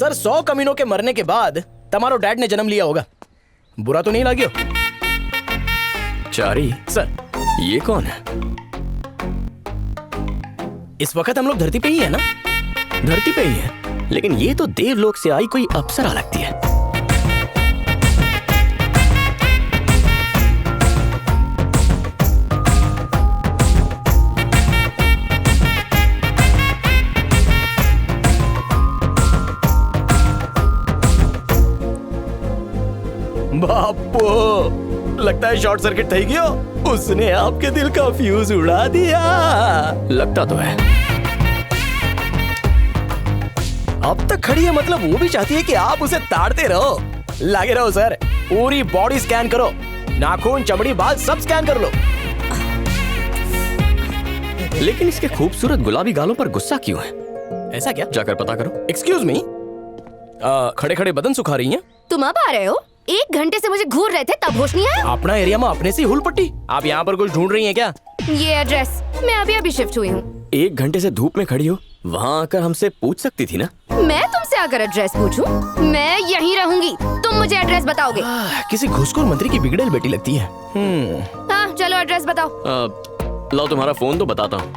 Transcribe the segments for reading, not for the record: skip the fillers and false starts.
Sir 100 कमीनों के मरने के बाद तुम्हारो डैड ने जन्म लिया होगा, बुरा तो नहीं लगे? चारी सर ये कौन है? इस वक्त हम लोग धरती पे ही है ना? धरती पे ही है, लेकिन ये तो देवलोक से आई कोई अप्सरा लगती है। बापू लगता है शॉर्ट सर्किट थई गयो, उसने आपके दिल का फ्यूज उड़ा दिया। लगता तो है। अब तक खड़ी है, मतलब वो भी चाहती है कि आप उसे ताड़ते रहो। लागे रहो सर, पूरी बॉडी स्कैन करो, नाखून चमड़ी बाल सब स्कैन कर लो। लेकिन इसके खूबसूरत गुलाबी गालों पर गुस्सा क्यों है? ऐसा क्या? जाकर पता करो। एक्सक्यूज मी, खड़े खड़े बदन सुखा रही हैं? तुम अब आ रहे हो? 1 घंटे से मुझे घूर रहे थे तब होश नहीं आया? अपना एरिया में अपने से हुल पट्टी। आप यहाँ पर कुछ ढूंढ रही हैं क्या? ये एड्रेस, मैं अभी शिफ्ट हुई हूँ। 1 घंटे से धूप में खड़ी हो, वहाँ आकर हमसे पूछ सकती थी ना। मैं तुमसे आकर एड्रेस पूछूं? मैं यहीं रहूंगी, तुम मुझे एड्रेस बताओगे? किसी घुसखोर मंत्री की बिगड़ेल बेटी लगती है। हाँ चलो एड्रेस बताओ। लाओ तुम्हारा फोन तो बताता हूँ।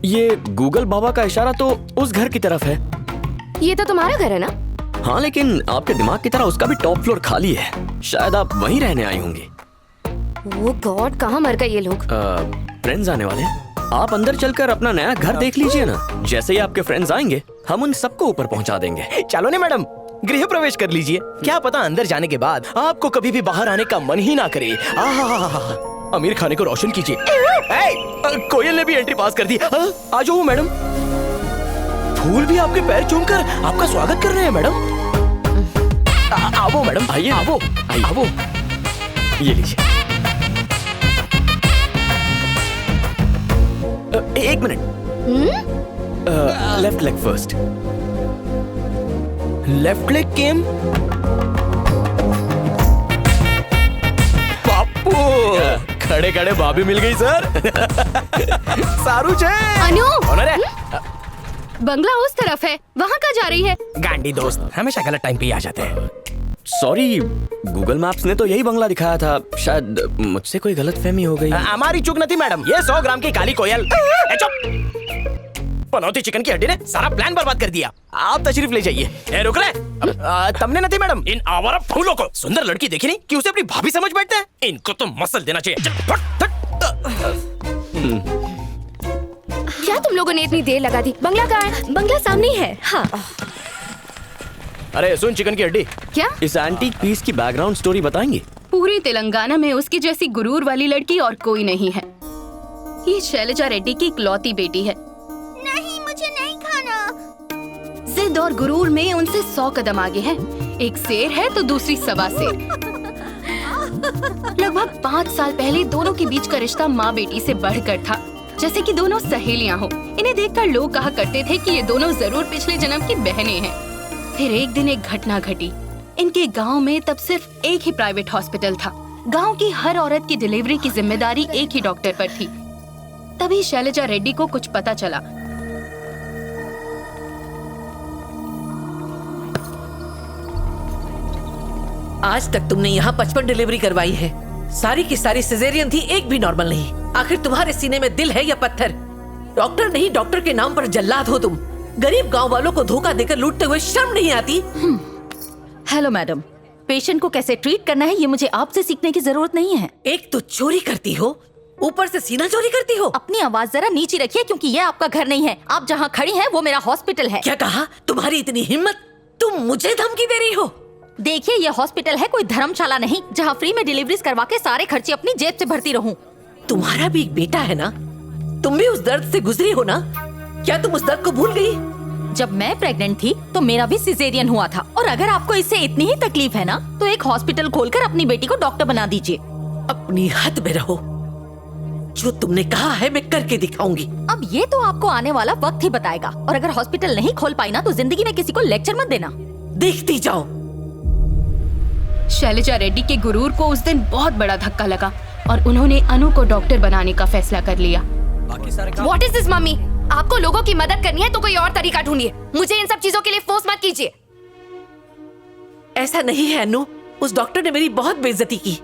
ये गूगल बाबा का इशारा तो उस घर की तरफ है। ये तो तुम्हारा घर है ना? हाँ, लेकिन आपके दिमाग की तरह उसका भी टॉप फ्लोर खाली है। शायद आप वहीं रहने आई होंगी। ओह गॉड, कहाँ मर गए ये लोग? फ्रेंड्स आने वाले हैं। आप अंदर चलकर अपना नया घर देख लीजिए ना। जैसे ही आपके फ्रेंड्स आएंगे, हम उन सबको ऊपर पहुंचा देंगे। चलो ने मैडम, गृह प्रवेश कर लीजिए। क्या पता अंदर जाने के बाद आपको कभी भी बाहर आने का मन ही ना करे। अमीर खाने को रोशन कीजिए। कोयल ने भी एंट्री पास कर दी। आ जाओ मैडम, फूल भी आपके पैर चूमकर आपका स्वागत कर रहे हैं मैडम। आओ मैडम, आइए, आओ आओ। ये लीजिए। 1 मिनट। Left leg first. Left leg came. बापू खड़े खड़े भाभी मिल गई सर। सारू छे। अनु, बंगला उस तरफ है, वहाँ कहाँ जा रही है? गांडी दोस्त हमेशा गलत टाइम पे ही आ जाते हैं। सॉरी, गूगल मैप्स ने तो यही बंगला दिखाया था। शायद मुझसे कोई गलतफहमी हो गई। हमारी चूक नहीं मैडम, ये 100 ग्राम की काली कोयल। पनौती चिकन की हड्डी ने सारा प्लान बर्बाद कर दिया। आप तशरीफ ले जाइए। रुक रहे तुमने नहीं मैडम, इन आवारा फूलों को सुंदर लड़की देखी नहीं कि उसे अपनी भाभी समझ बैठते हैं। इनको तो मसल देना चाहिए। क्या तुम लोगों ने इतनी देर लगा दी? बंगला कहाँ है? बंगला सामने ही है। हाँ। अरे सुन, चिकन की हड्डी, क्या इस एंटीक पीस की बैकग्राउंड स्टोरी बताएंगे? पूरी तेलंगाना में उसकी जैसी गुरूर वाली लड़की और कोई नहीं है। ये शैलजा रेड्डी की इकलौती बेटी है। नहीं, मुझे नहीं खाना। जिद और गुरूर में उनसे 100 कदम आगे है। एक शेर है तो दूसरी सवा शेर। लगभग 5 साल पहले दोनों के बीच का रिश्ता माँ बेटी से बढ़कर था, जैसे कि दोनों सहेलियां हो। इन्हें देखकर लोग कहा करते थे कि ये दोनों जरूर पिछले जन्म की बहनें हैं। फिर एक दिन एक घटना घटी। इनके गांव में तब सिर्फ एक ही प्राइवेट हॉस्पिटल था। गांव की हर औरत की डिलीवरी की जिम्मेदारी एक ही डॉक्टर पर थी। तभी शैलजा रेड्डी को कुछ पता चला। आज तक तुमने यहाँ 55 डिलीवरी करवाई है। सारी की सारी सिजेरियन थी, एक भी नॉर्मल नहीं। आखिर तुम्हारे सीने में दिल है या पत्थर? डॉक्टर नहीं, डॉक्टर के नाम पर जल्लाद हो तुम। गरीब गांव वालों को धोखा देकर लूटते हुए शर्म नहीं आती? हेलो मैडम, पेशेंट को कैसे ट्रीट करना है ये मुझे आपसे सीखने की जरूरत नहीं है। एक तो चोरी करती हो, ऊपर से सीना चोरी करती हो। अपनी आवाज जरा नीचे रखिए, क्योंकि ये आपका घर नहीं है। आप जहाँ खड़ी हैं वो मेरा हॉस्पिटल है। क्या कहा? तुम्हारी इतनी हिम्मत, तुम मुझे धमकी दे रही हो? देखिए, ये हॉस्पिटल है, कोई धर्मशाला नहीं जहाँ फ्री में डिलीवरीज करवा के सारे खर्चे अपनी जेब से भरती रहूं। तुम्हारा भी एक बेटा है ना, तुम भी उस दर्द से गुजरी हो ना? क्या तुम उस दर्द को भूल गई? जब मैं प्रेग्नेंट थी तो मेरा भी सिजेरियन हुआ था। और अगर आपको इससे इतनी ही तकलीफ है ना, तो एक हॉस्पिटल खोलकर अपनी बेटी को डॉक्टर बना दीजिए। अपनी हद में रहो। जो तुमने कहा है मैं करके दिखाऊंगी। अब ये तो आपको आने वाला वक्त ही बताएगा। और अगर हॉस्पिटल नहीं खोल पाई ना, तो जिंदगी में किसी को लेक्चर मत देना। देखती जाओ। शैलजा रेड्डी के गुरूर को उस दिन बहुत बड़ा धक्का लगा और उन्होंने अनु को डॉक्टर बनाने का फैसला कर लिया। What is this, mummy? आपको लोगों की मदद करनी है तो कोई और तरीका ढूंढिए। मुझे इन सब चीजों के लिए फोर्स मत कीजिए। ऐसा नहीं है अनु, उस डॉक्टर ने मेरी बहुत बेइज्जती की।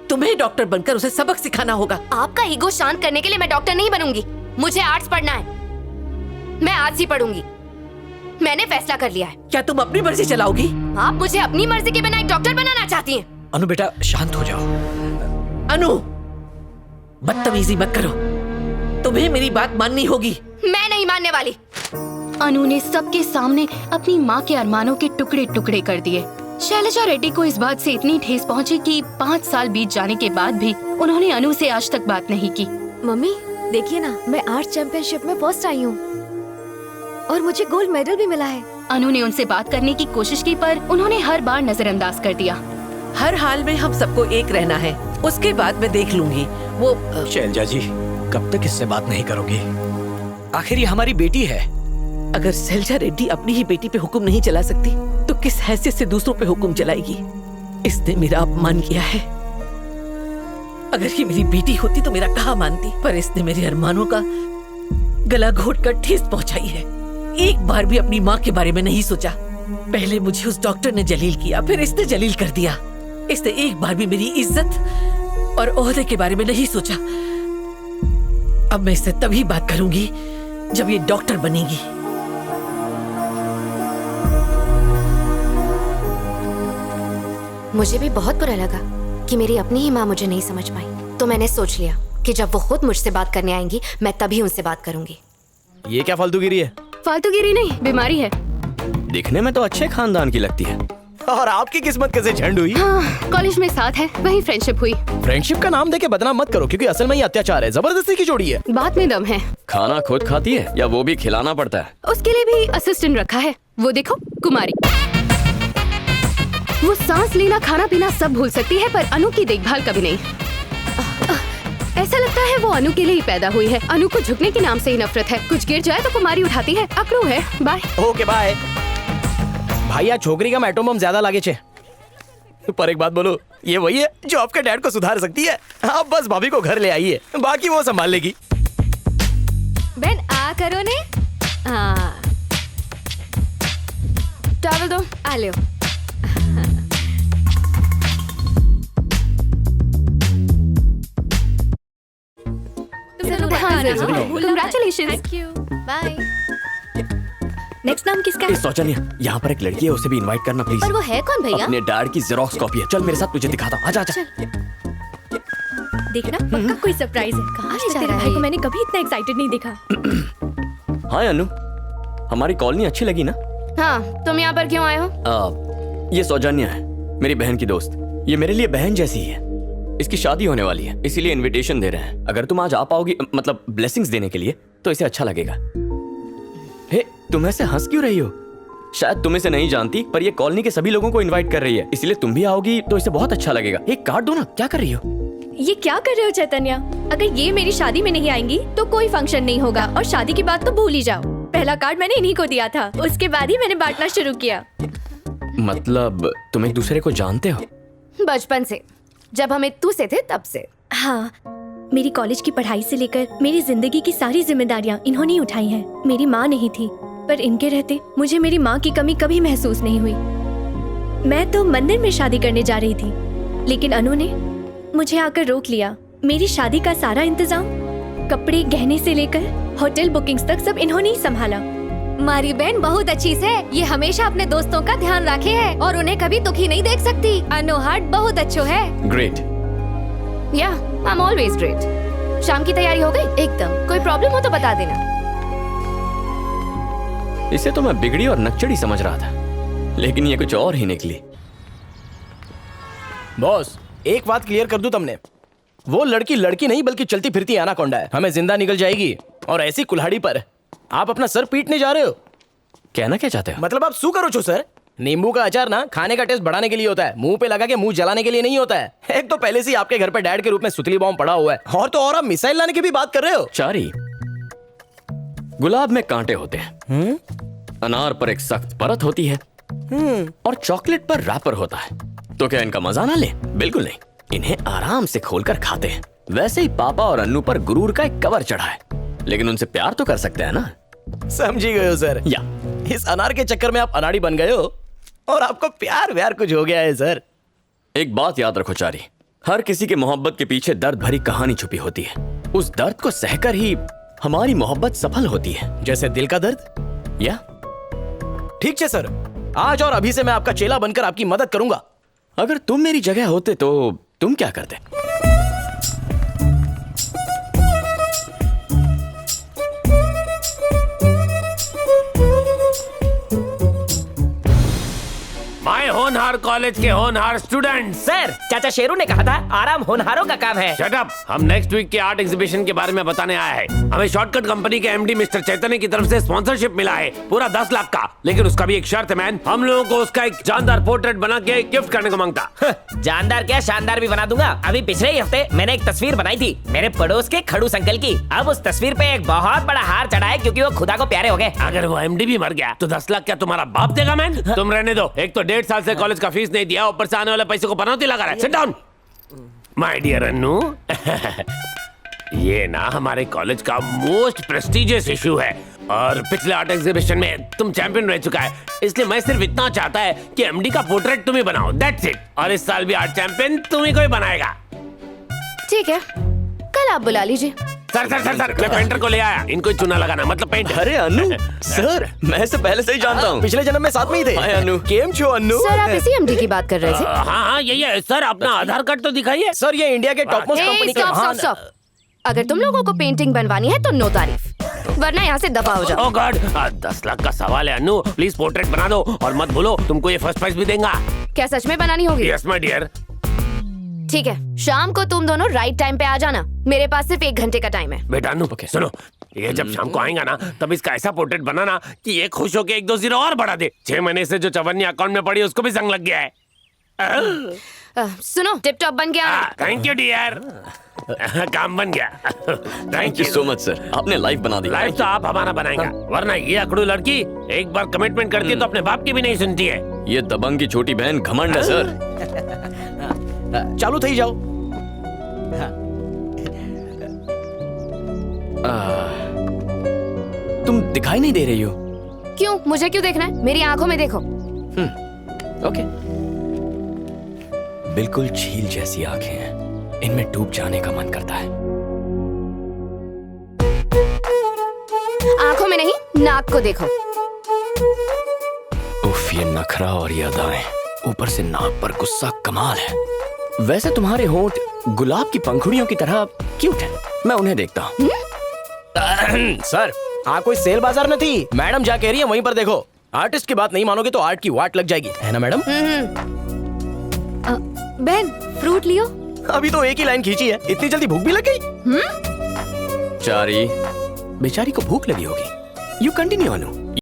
तुम्हें डॉक्टर बनकर उसे सबक सिखाना होगा। आपका ईगो शांत करने के लिए मैं डॉक्टर नहीं बनूंगी। मुझे आर्ट्स पढ़ना है, मैं आज ही पढ़ूंगी। मैंने फैसला कर लिया है। क्या तुम अपनी मर्जी चलाओगी? आप मुझे अपनी मर्जी के बिना एक डॉक्टर बनाना चाहती हैं? अनु बेटा शांत हो जाओ। अनु, बदतमीजी मत करो। तुम्हें मेरी बात माननी होगी। मैं नहीं मानने वाली। अनु ने सबके सामने अपनी माँ के अरमानों के टुकड़े टुकड़े कर दिए। शैलजा रेड्डी को इस बात से इतनी ठेस पहुंची कि 5 साल बीत जाने के बाद भी उन्होंने अनु से आज तक बात नहीं की। मम्मी देखिए ना, मैं आर्ट चैंपियनशिप में फर्स्ट आई हूँ और मुझे गोल्ड मेडल भी मिला है। अनु ने उनसे बात करने की कोशिश की पर उन्होंने हर बार नजरअंदाज कर दिया। हर हाल में हम सबको एक रहना है, उसके बाद मैं देख लूंगी। वो शैलजा जी, कब तक इससे बात नहीं करोगी? आखिर ये हमारी बेटी है। अगर शैलजा रेड्डी अपनी ही बेटी पे हुक्म नहीं चला सकती तो किस हैसियत से दूसरों पे हुक्म चलाएगी? इसने मेरा अपमान किया है। अगर ये मेरी बेटी होती तो मेरा कहा मानती, पर इसने मेरे अरमानों का गला घोट कर ठेस पहुंचाई है। एक बार भी अपनी माँ के बारे में नहीं सोचा। पहले मुझे उस डॉक्टर ने जलील किया, फिर इसने जलील कर दिया। इसने एक बार भी मेरी इज्जत और ओहदे के बारे में नहीं सोचा। अब मैं इससे तभी बात करूंगी जब ये डॉक्टर बनेगी। मुझे भी बहुत बुरा लगा कि मेरी अपनी ही माँ मुझे नहीं समझ पाई, तो मैंने सोच लिया कि जब वो खुद मुझसे बात करने आएंगी मैं तभी उनसे बात करूंगी। ये क्या फालतूगिरी है? फालतूगिरी नहीं, बीमारी है। दिखने में तो अच्छे खानदान की लगती है। और आपकी किस्मत कैसे झंड हुई? हाँ, कॉलेज में साथ है, वही फ्रेंडशिप हुई। फ्रेंडशिप का नाम देके बदनाम मत करो, क्योंकि असल में ये अत्याचार है, जबरदस्ती की जोड़ी है। बात में दम है। खाना खुद खाती है या वो भी खिलाना पड़ता है? उसके लिए भी असिस्टेंट रखा है। वो देखो, कुमारी। वो सांस लेना, खाना पीना सब भूल सकती है, पर अनु की देखभाल कभी नहीं। ऐसा लगता है वो अनु के लिए ही पैदा हुई है। अनु को झुकने के नाम से ही नफरत है। कुछ गिर जाए तो कुमारी उठाती है। अकड़ू है। बाय। Okay bye. भाई आज छोकरी का एटम बम ज्यादा लागे छे। पर एक बात बोलो, ये वही है जो आपके डैड को सुधार सकती है। आप बस भाभी को घर ले आइए, बाकी वो संभाल लेगी। बहन आ करो ने। हाँ टॉवल दो। आ लो। Congratulations। बाय। नेक्स्ट नाम किसका है? सौजन्या, यहाँ पर एक लड़की है, उसे भी इनवाइट करना प्लीज। पर वो है कौन भैया? अपने डैड की जेरोक्स कॉपी है। चल मेरे साथ, तुझे दिखाता हूँ। आजा आजा। देखना, पक्का कोई सरप्राइज है। कहाँ आज ले तक जा तेरे रहा भाई है को ये? मैंने कभी इतना एक्साइटेड नहीं देखा। हाँ अनु, हमारी कॉलोनी अच्छी लगी ना? हाँ, तुम यहाँ पर क्यों आए हो? ये सौजन्या है, मेरी बहन की दोस्त। ये मेरे लिए बहन जैसी ही है। इसकी शादी होने वाली है, इसीलिए इनविटेशन दे रहे हैं। अगर तुम आज आ पाओगी, मतलब ब्लेसिंग्स देने के लिए, तो इसे अच्छा लगेगा। हे, तुम ऐसे हंस क्यों रही हो? शायद तुम इसे नहीं जानती, पर ये कॉलोनी के सभी लोगों को इनवाइट कर रही है, इसलिए तुम भी आओगी तो इसे बहुत अच्छा लगेगा। एक कार्ड दो ना। क्या कर रही हो? ये क्या कर रहे हो चैतन्या? अगर ये मेरी शादी में नहीं आएंगी तो कोई फंक्शन नहीं होगा, और शादी की बात तो भूल ही जाओ। पहला कार्ड मैंने इन्हीं को दिया था, उसके बाद ही मैंने बांटना शुरू किया। मतलब तुम एक दूसरे को जानते हो? बचपन से, जब हम एक से थे तब से। हाँ, मेरी कॉलेज की पढ़ाई से लेकर मेरी जिंदगी की सारी जिम्मेदारियाँ इन्होंने ही उठाई हैं। मेरी माँ नहीं थी, पर इनके रहते मुझे मेरी माँ की कमी कभी महसूस नहीं हुई। मैं तो मंदिर में शादी करने जा रही थी, लेकिन अनु ने मुझे आकर रोक लिया। मेरी शादी का सारा इंतजाम, कपड़े गहने से लेकर होटल बुकिंग्स तक सब इन्होंने ही संभाला। मारी बहन बहुत अच्छी से, ये हमेशा अपने दोस्तों का ध्यान रखे है और उन्हें कभी दुखी नहीं देख सकती। अनु हार्ट बहुत अच्छो है। ग्रेट। या आई एम ऑलवेज ग्रेट। शाम की तैयारी हो गई? एकदम। कोई प्रॉब्लम हो तो बता देना। इसे तो मैं बिगड़ी और नकचड़ी समझ रहा था, लेकिन ये कुछ और ही निकली। बॉस, एक बात क्लियर कर दूं तुमने, वो लड़की लड़की नहीं बल्कि चलती फिरती एनाकोंडा है। हमें जिंदा निकल जाएगी, और ऐसी कुल्हाड़ी पर आप अपना सर पीटने जा रहे हो। कहना क्या चाहते हो? मतलब आप सू करो छो सर। नींबू का अचार ना खाने का टेस्ट बढ़ाने के लिए होता है, मुंह पे लगा के मुंह जलाने के लिए नहीं होता है। एक तो पहले से ही आपके घर पे डैड के रूप में सुतली बॉम्ब पड़ा हुआ है, और तो और आप मिसाइल लाने की भी बात कर रहे हो। चारी, गुलाब में कांटे होते हैं, अनार पर एक सख्त परत होती है, और चॉकलेट पर रैपर होता है। तो क्या इनका मजा ना ले? बिल्कुल नहीं, इन्हें आराम से खोलकर खाते हैं। वैसे ही पापा और अन्नू पर गुरूर का एक कवर चढ़ा है। लेकिन उनसे प्यार तो कर सकते हैं ना। समझी गए हो सर। या इस अनार के चक्कर में आप अनाड़ी बन गए हो और आपको प्यार व्यार कुछ हो गया है सर। एक बात याद रखो चारी, हर किसी के मोहब्बत के पीछे दर्द भरी कहानी छुपी होती है। उस दर्द को सहकर ही हमारी मोहब्बत सफल होती है। जैसे दिल का दर्द। या ठीक है सर, आज और अभी से मैं आपका चेला बनकर आपकी मदद करूंगा। अगर तुम मेरी जगह होते तो तुम क्या करते? माय होनहार कॉलेज के होनहार स्टूडेंट्स। सर, चाचा शेरू ने कहा था आराम होनहारों का काम है। Shut up. हम नेक्स्ट वीक के आर्ट एग्जीबिशन के बारे में बताने आया है। हमें शॉर्टकट कंपनी के एमडी मिस्टर चैतन्य की तरफ से स्पॉन्सरशिप मिला है, पूरा 10 लाख का। लेकिन उसका भी एक शर्त है मैन, हम लोगों को उसका एक जानदार पोर्ट्रेट बना के गिफ्ट करने को मांगता। जानदार क्या, शानदार भी बना दूंगा। अभी पिछले ही हफ्ते मैंने एक तस्वीर बनाई थी मेरे पड़ोस के खड़ूस अंकल की। अब उस तस्वीर पे एक बहुत बड़ा हार चढ़ा है क्योंकि वो खुदा को प्यारे हो गए। अगर वो एमडी भी मर गया तो 10 लाख क्या तुम्हारा बाप देगा मैन? तुम रहने दो, एक तो 1.5 साल से कॉलेज का फीस नहीं दिया, ऊपर से आने वाले पैसे को पनौती लगा रहा है। Sit down my dear Annu. ये ना हमारे कॉलेज का मोस्ट प्रेस्टिजियस इशू है और पिछले आर्ट एग्जीबिशन में तुम चैंपियन रह चुका है, इसलिए मैं सिर्फ इतना चाहता है कि एमडी का पोर्ट्रेट तुम ही बनाओ, दैट्स इट। और इस साल भी आर्ट चैंपियन तुम ही कोई बनाएगा। ठीक है, कल आप बुला लीजिए। सर सर सर सर, मैं पेंटर को ले आया, इनको ही चुना लगाना, मतलब पेंट। अरे अनु सर, मैं इसे पहले से ही जानता हूँ। पिछले जन्म में साथ में ही थे। हाय अनु। केम छो अनु? सर, आप इसी एमडी की बात कर रहे थे? हाँ हाँ यही है सर, अपना आधार कार्ड तो दिखाइए। सर, ये इंडिया के टॉप मोस्ट कंपनी के स्टॉप महान। Stop stop. अगर तुम लोगों को पेंटिंग बनवानी है तो नो तारीफ, वरना यहाँ से दफा हो जाओ। ओह गॉड, 10 लाख का सवाल है अनु, प्लीज पोर्ट्रेट बना दो और मत भूलो तुमको ये फर्स्ट प्राइज भी देगा। क्या सच में बनानी होगी? Yes my dear. ठीक है, शाम को तुम दोनों राइट टाइम पे आ जाना। मेरे पास सिर्फ 1 घंटे का टाइम है। बेटा अनु सुनो, ये जब शाम को आएगा ना तब इसका ऐसा पोर्ट्रेट बनाना कि ये खुश होके 1-2 जीरो और बढ़ा दे। 6 महीने से जो चवन्नी अकाउंट में पड़ी उसको भी जंग लग गया है। सुनो, टिप टॉप बन गया। Thank you dear. काम बन गया। Thank you so much sir, आपने लाइफ बना दी। लाइफ तो आप हमारा बनाएगा, वरना ये अकड़ू लड़की एक बार कमिटमेंट करती है तो अपने बाप की भी नहीं सुनती है। ये दबंग की छोटी बहन घमंड है सर। चालू थई जाओ। तुम दिखाई नहीं दे रही हो। क्यों? मुझे क्यों देखना है? मेरी आंखों में देखो। ओके। बिल्कुल झील जैसी आंखें हैं, इनमें डूब जाने का मन करता है। आंखों में नहीं, नाक को देखो। उफ, ये नखरा और ये अदाएं, ऊपर से नाक पर गुस्सा कमाल है। वैसे तुम्हारे होंठ गुलाब की पंखुड़ियों की तरह क्यूट है, मैं उन्हें देखता हूँ। सर, कोई सेल बाजार न थी, मैडम जा कह रही है वहीं पर देखो। आर्टिस्ट की बात नहीं मानोगे तो आर्ट की वाट लग जाएगी, है ना मैडम? बहन, फ्रूट लियो। अभी तो एक ही लाइन खींची है, इतनी जल्दी भूख भी लग गई? चारी, बेचारी को भूख लगी होगी। You continue Anu.